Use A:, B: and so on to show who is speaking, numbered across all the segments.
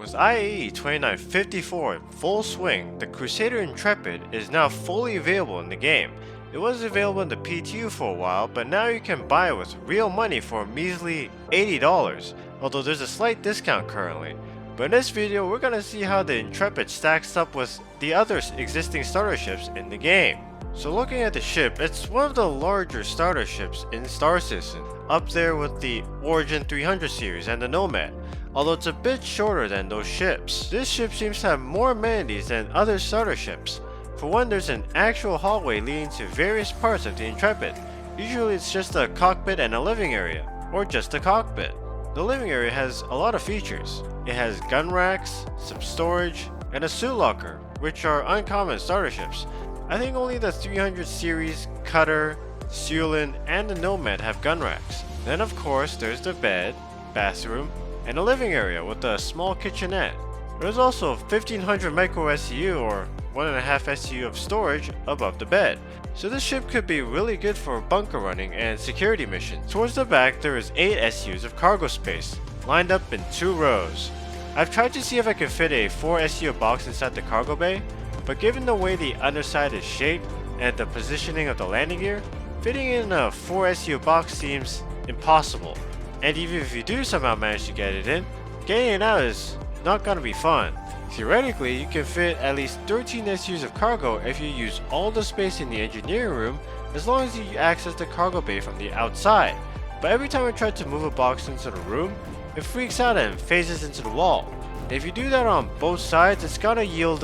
A: With IAE 2954 in full swing, the Crusader Intrepid is now fully available in the game. It was available in the PTU for a while, but now you can buy it with real money for a measly $80, although there's a slight discount currently. But in this video, we're gonna see how the Intrepid stacks up with the other existing starter ships in the game. So looking at the ship, it's one of the larger starter ships in Star Citizen, up there with the Origin 300 series and the Nomad, although it's a bit shorter than those ships. This ship seems to have more amenities than other starter ships. For one, there's an actual hallway leading to various parts of the Intrepid. Usually it's just a cockpit and a living area, or just a cockpit. The living area has a lot of features. It has gun racks, some storage, and a suit locker, which are uncommon in starter ships. I think only the 300 series, Cutter, Sulin, and the Nomad have gun racks. Then of course there's the bed, bathroom, and a living area with a small kitchenette. There's also 1500 micro SCU or 1.5 SCU of storage above the bed. So this ship could be really good for bunker running and security missions. Towards the back there is 8 SCUs of cargo space, lined up in 2 rows. I've tried to see if I can fit a 4 SCU box inside the cargo bay, but given the way the underside is shaped and the positioning of the landing gear, fitting in a 4 SCU box seems impossible. And even if you do somehow manage to get it in, getting it out is not gonna be fun. Theoretically, you can fit at least 13 SCUs of cargo if you use all the space in the engineering room, as long as you access the cargo bay from the outside. But every time I try to move a box into the room, it freaks out and phases into the wall. And if you do that on both sides, it's gonna yield,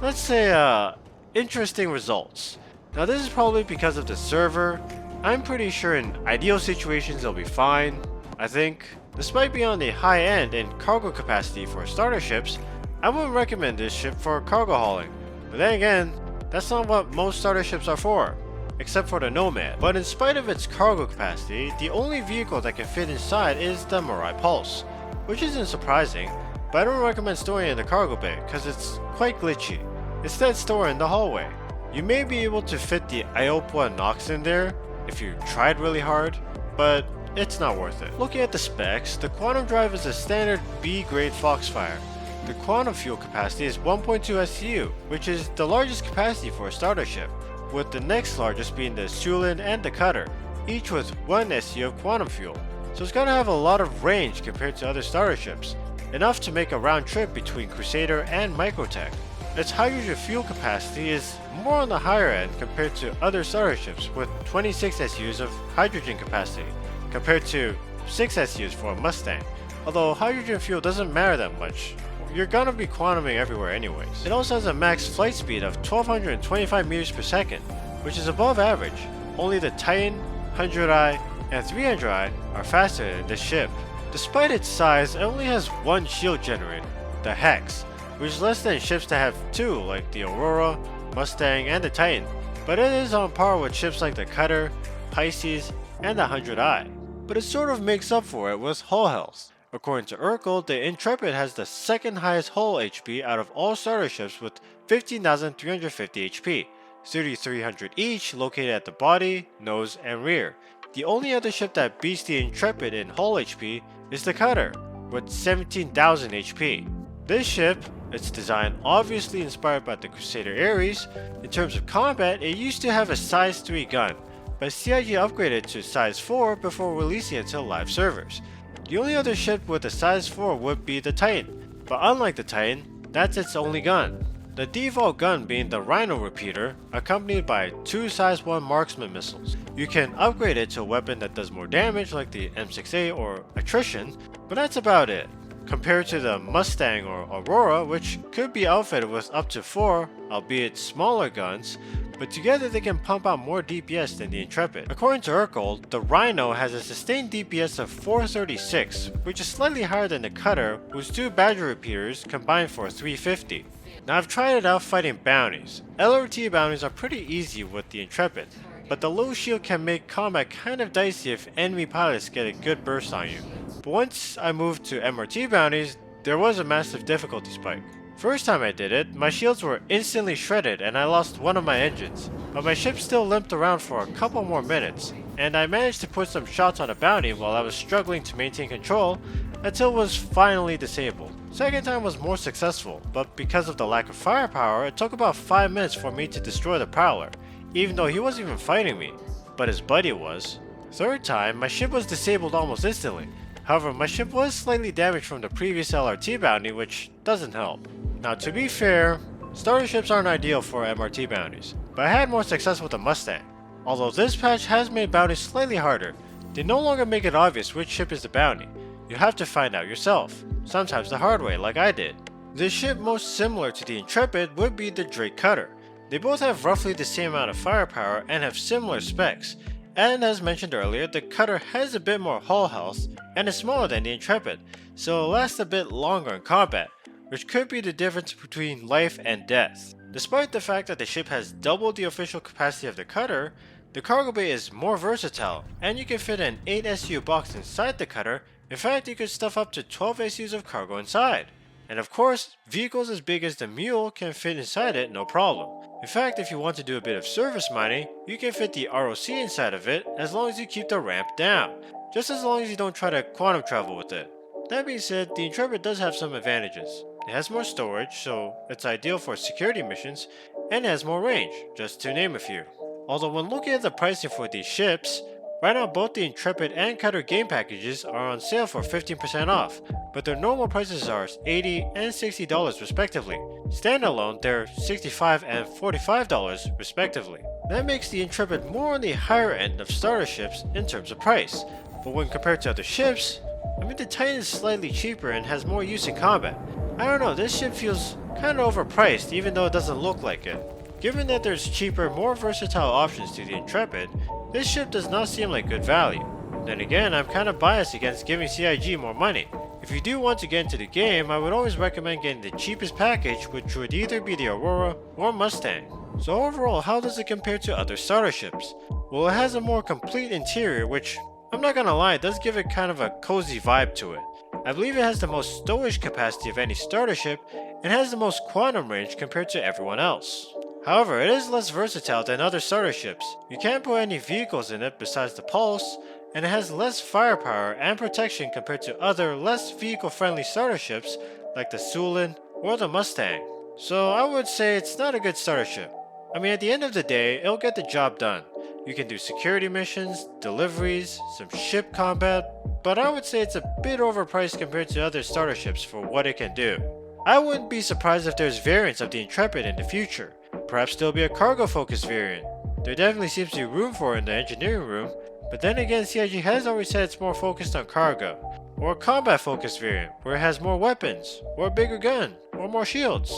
A: let's say, interesting results. Now this is probably because of the server. I'm pretty sure in ideal situations they'll be fine, I think. Despite being on the high end in cargo capacity for starter ships, I wouldn't recommend this ship for cargo hauling. But then again, that's not what most starter ships are for, except for the Nomad. But in spite of its cargo capacity, the only vehicle that can fit inside is the Mirai Pulse, which isn't surprising, but I don't recommend storing it in the cargo bay because it's quite glitchy. Instead, store it in the hallway. You may be able to fit the Iopa Nox in there if you tried really hard, but it's not worth it. Looking at the specs, the Quantum Drive is a standard B-grade Foxfire. The Quantum Fuel capacity is 1.2 SCU, which is the largest capacity for a starter ship, with the next largest being the Sulin and the Cutter, each with 1 SCU of Quantum Fuel. So it's gonna have a lot of range compared to other starter ships, enough to make a round trip between Crusader and Microtech. Its hydrogen fuel capacity is more on the higher end compared to other starter ships, with 26 SCUs of hydrogen capacity, compared to 6 SCUs for a Mustang. Although hydrogen fuel doesn't matter that much, you're gonna be quantuming everywhere anyways. It also has a max flight speed of 1225 meters per second, which is above average. Only the Titan, 100i, and 300i are faster than this ship. Despite its size, it only has 1 shield generator, the Hex, which is less than ships that have 2 like the Aurora, Mustang, and the Titan, but it is on par with ships like the Cutter, Pisces, and the 100i. But it sort of makes up for it with hull health. According to Urkel, the Intrepid has the second highest hull HP out of all starter ships with 15,350 HP, 3,300 each located at the body, nose, and rear. The only other ship that beats the Intrepid in hull HP is the Cutter, with 17,000 HP. This ship, its design obviously inspired by the Crusader Ares. In terms of combat, it used to have a size 3 gun, but CIG upgraded to size 4 before releasing it to live servers. The only other ship with a size 4 would be the Titan, but unlike the Titan, that's its only gun. The default gun being the Rhino Repeater, accompanied by 2 size 1 marksman missiles. You can upgrade it to a weapon that does more damage like the M6A or Attrition, but that's about it. Compared to the Mustang or Aurora, which could be outfitted with up to 4, albeit smaller guns, but together they can pump out more DPS than the Intrepid. According to Urkel, the Rhino has a sustained DPS of 436, which is slightly higher than the Cutter, whose 2 Badger repeaters combine for 350. Now I've tried it out fighting bounties. LRT bounties are pretty easy with the Intrepid, but the low shield can make combat kind of dicey if enemy pilots get a good burst on you. But once I moved to MRT bounties, there was a massive difficulty spike. First time I did it, my shields were instantly shredded and I lost one of my engines, but my ship still limped around for a couple more minutes, and I managed to put some shots on a bounty while I was struggling to maintain control until it was finally disabled. Second time was more successful, but because of the lack of firepower, it took about 5 minutes for me to destroy the Prowler, even though he wasn't even fighting me, but his buddy was. Third time, my ship was disabled almost instantly. However, my ship was slightly damaged from the previous LRT bounty, which doesn't help. Now to be fair, starter ships aren't ideal for MRT bounties, but I had more success with the Mustang. Although this patch has made bounties slightly harder, they no longer make it obvious which ship is the bounty. You have to find out yourself, sometimes the hard way like I did. The ship most similar to the Intrepid would be the Drake Cutter. They both have roughly the same amount of firepower and have similar specs, and as mentioned earlier, the Cutter has a bit more hull health and is smaller than the Intrepid, so it lasts a bit longer in combat, which could be the difference between life and death. Despite the fact that the ship has double the official capacity of the Cutter, the cargo bay is more versatile, and you can fit an 8 SU box inside the Cutter. In fact, you could stuff up to 12 SUs of cargo inside. And of course, vehicles as big as the Mule can fit inside it no problem. In fact, if you want to do a bit of surface mining, you can fit the ROC inside of it as long as you keep the ramp down, just as long as you don't try to quantum travel with it. That being said, the Intrepid does have some advantages. It has more storage, so it's ideal for security missions, and it has more range, just to name a few. Although when looking at the pricing for these ships, right now both the Intrepid and Cutter game packages are on sale for 15% off, but their normal prices are $80 and $60 respectively. Standalone, they're $65 and $45 respectively. That makes the Intrepid more on the higher end of starter ships in terms of price, but when compared to other ships, I mean the Titan is slightly cheaper and has more use in combat. I don't know, this ship feels kinda overpriced even though it doesn't look like it. Given that there's cheaper, more versatile options to the Intrepid, this ship does not seem like good value. Then again, I'm kinda biased against giving CIG more money. If you do want to get into the game, I would always recommend getting the cheapest package, which would either be the Aurora or Mustang. So overall, how does it compare to other starter ships? Well, it has a more complete interior, which, I'm not gonna lie, does give it kind of a cozy vibe to it. I believe it has the most stowage capacity of any starter ship, and has the most quantum range compared to everyone else. However, it is less versatile than other starter ships. You can't put any vehicles in it besides the Pulse, and it has less firepower and protection compared to other less vehicle-friendly starter ships like the Sulin or the Mustang. So I would say it's not a good starter ship. I mean, at the end of the day, it'll get the job done. You can do security missions, deliveries, some ship combat, but I would say it's a bit overpriced compared to other starter ships for what it can do. I wouldn't be surprised if there's variants of the Intrepid in the future. Perhaps there'll be a cargo-focused variant. There definitely seems to be room for it in the engineering room, but then again CIG has always said it's more focused on cargo. Or a combat-focused variant, where it has more weapons, or a bigger gun, or more shields.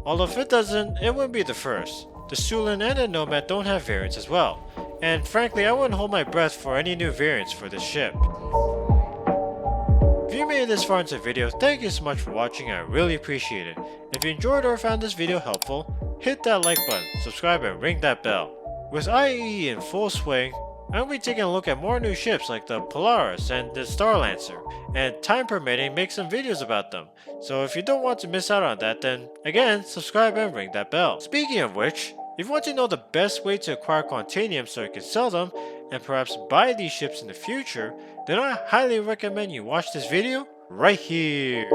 A: Although if it doesn't, it wouldn't be the first. The Sulin and the Nomad don't have variants as well, and frankly I wouldn't hold my breath for any new variants for this ship. If you made it this far into the video, thank you so much for watching, I really appreciate it. If you enjoyed or found this video helpful, hit that like button, subscribe and ring that bell. With IAE in full swing, I'm going to be taking a look at more new ships like the Polaris and the Starlancer, and time permitting make some videos about them. So if you don't want to miss out on that, then again, subscribe and ring that bell. Speaking of which, if you want to know the best way to acquire Quantanium so you can sell them, and perhaps buy these ships in the future, then I highly recommend you watch this video right here.